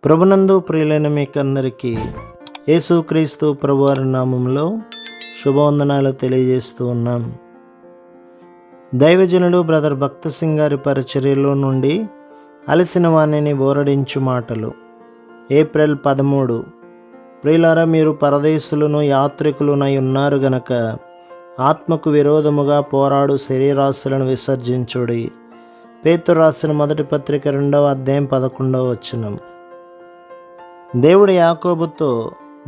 ప్రభునందు ప్రియులైన మీకందరికీ యేసుక్రీస్తు ప్రభువారి నామంలో శుభవందనాలు తెలియజేస్తూ ఉన్నాం. దైవజనుడు బ్రదర్ భక్త సింగ్ గారి పరిచర్యలో నుండి అలసిన వాణిని ఓరడించు మాటలు. ఏప్రిల్ 13. ప్రియులారా, మీరు పరదేశులను యాత్రికులునై ఉన్నారు గనక ఆత్మకు విరోధముగా పోరాడు శరీరాశలను విసర్జించుడి. పేతురు రాసిన మొదటి పత్రిక 2వ అధ్యాయం 11వ వచనం. దేవుడు యాకోబుతో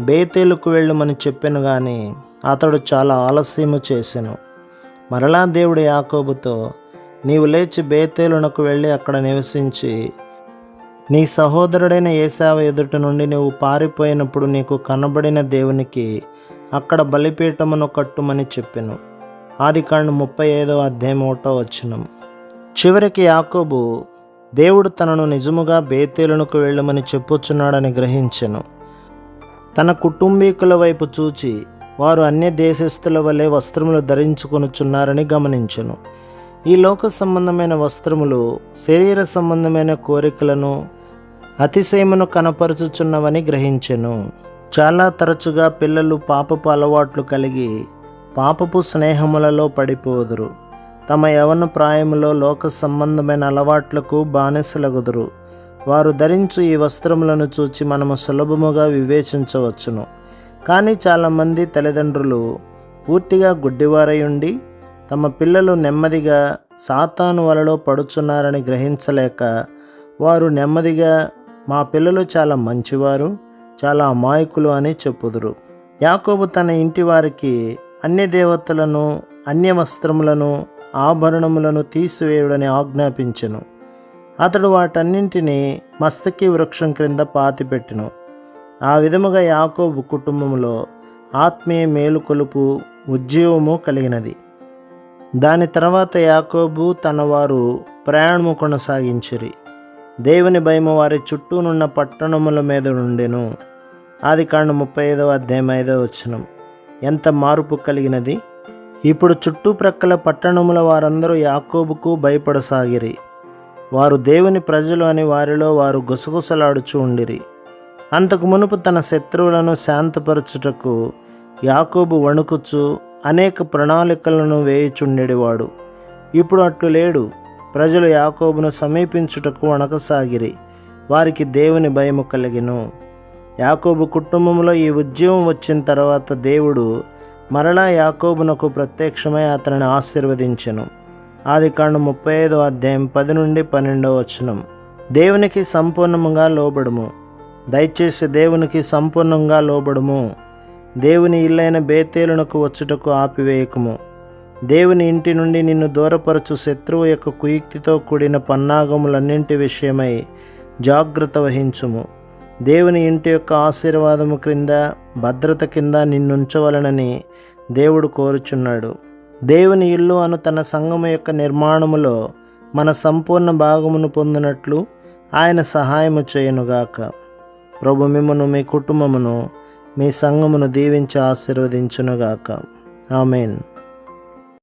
బేతేలుకు వెళ్ళమని చెప్పెను గాని అతడు చాలా ఆలస్యము చేసెను. మరలా దేవుడు యాకోబుతో, నీవు లేచి బేతేలునకు వెళ్ళి అక్కడ నివసించి నీ సహోదరుడైన ఏశావు ఎదుట నుండి నువ్వు పారిపోయినప్పుడు నీకు కనబడిన దేవునికి అక్కడ బలిపీఠమును కట్టుమని చెప్పెను. ఆదికాండం 35వ అధ్యాయం 1వ వచనం. చివరికి యాకోబు దేవుడు తనను నిజముగా బేతేలునకు వెళ్ళమని చెప్పుచున్నాడని గ్రహించెను. తన కుటుంబీకుల వైపు చూచి వారు అన్య దేశస్థుల వలె వస్త్రములు ధరించుకొనుచున్నారని గమనించెను. ఈ లోక సంబంధమైన వస్త్రములు శరీర సంబంధమైన కోరికలను అతిశయమును కనపరుచుచున్నవని గ్రహించెను. చాలా తరచుగా పిల్లలు పాపపు అలవాట్లు కలిగి పాపపు స్నేహములలో పడిపోదురు. తమ యవన ప్రాయములో లోక సంబంధమైన అలవాట్లకు బానిసలగుదురు. వారు ధరించు ఈ వస్త్రములను చూచి మనము సులభముగా వివేచించవచ్చును. కానీ చాలామంది తల్లిదండ్రులు పూర్తిగా గుడ్డివారై ఉండి తమ పిల్లలు నెమ్మదిగా సాతాను వలలో పడుచున్నారని గ్రహించలేక వారు నెమ్మదిగా మా పిల్లలు చాలా మంచివారు, చాలా అమాయకులు అని చెప్పుదురు. యాకోబు తన ఇంటి వారికి అన్య దేవతలను, అన్య వస్త్రములను, ఆభరణములను తీసివేయుడని ఆజ్ఞాపించెను. అతడు వాటన్నింటినీ మస్తకి వృక్షం క్రింద పాతిపెట్టెను. ఆ విధముగా యాకోబు కుటుంబములో ఆత్మీయ మేలుకొలుపు, ఉజ్జీవము కలిగినది. దాని తర్వాత యాకోబు తన వారు ప్రయాణము కొనసాగించిరి. దేవుని భయము వారి చుట్టూనున్న పట్టణముల మీద నుండెను. ఆదికాండం 35వ అధ్యాయం 5వ వచనం. ఎంత మార్పు కలిగినది! ఇప్పుడు చుట్టుప్రక్కల పట్టణముల వారందరూ యాకోబుకు భయపడసాగిరి. వారు దేవుని ప్రజలు అని వారిలో వారు గుసగుసలాడుచూ ఉండిరి. అంతకు మునుపు తన శత్రువులను శాంతపరచుటకు యాకోబు వణుకుచు అనేక ప్రణాళికలను వేయుచుండెడివాడు. ఇప్పుడు అట్లు లేడు. ప్రజలు యాకోబును సమీపించుటకు వణకసాగిరి. వారికి దేవుని భయము కలిగెను. యాకోబు కుటుంబంలో ఈ ఉద్యమం వచ్చిన తర్వాత దేవుడు మరలా యాకోబునకు ప్రత్యక్షమై అతనిని ఆశీర్వదించెను. ఆదికాండం 35వ అధ్యాయం 10 నుండి 12వ వచనం. దేవునికి సంపూర్ణముగా లోబడుము. దయచేసి దేవునికి సంపూర్ణంగా లోబడుము. దేవుని ఇల్లైన బేతేలునకు వచ్చుటకు ఆపివేయకము. దేవుని ఇంటి నుండి నిన్ను దూరపరచు శత్రువు యొక్క కుయుక్తితో కూడిన పన్నాగములన్నింటి విషయమై జాగ్రత్త వహించుము. దేవుని ఇంటి యొక్క ఆశీర్వాదము క్రింద, భద్రత కింద నిన్నుంచవలనని దేవుడు కోరుచున్నాడు. దేవుని ఇల్లు అను తన సంఘము యొక్క నిర్మాణములో మన సంపూర్ణ భాగమును పొందినట్లు ఆయన సహాయము చేయునుగాక. ప్రభు మిమ్మును, మీ కుటుంబమును, మీ సంఘమును దీవించి ఆశీర్వదించునుగాక. ఆమేన్.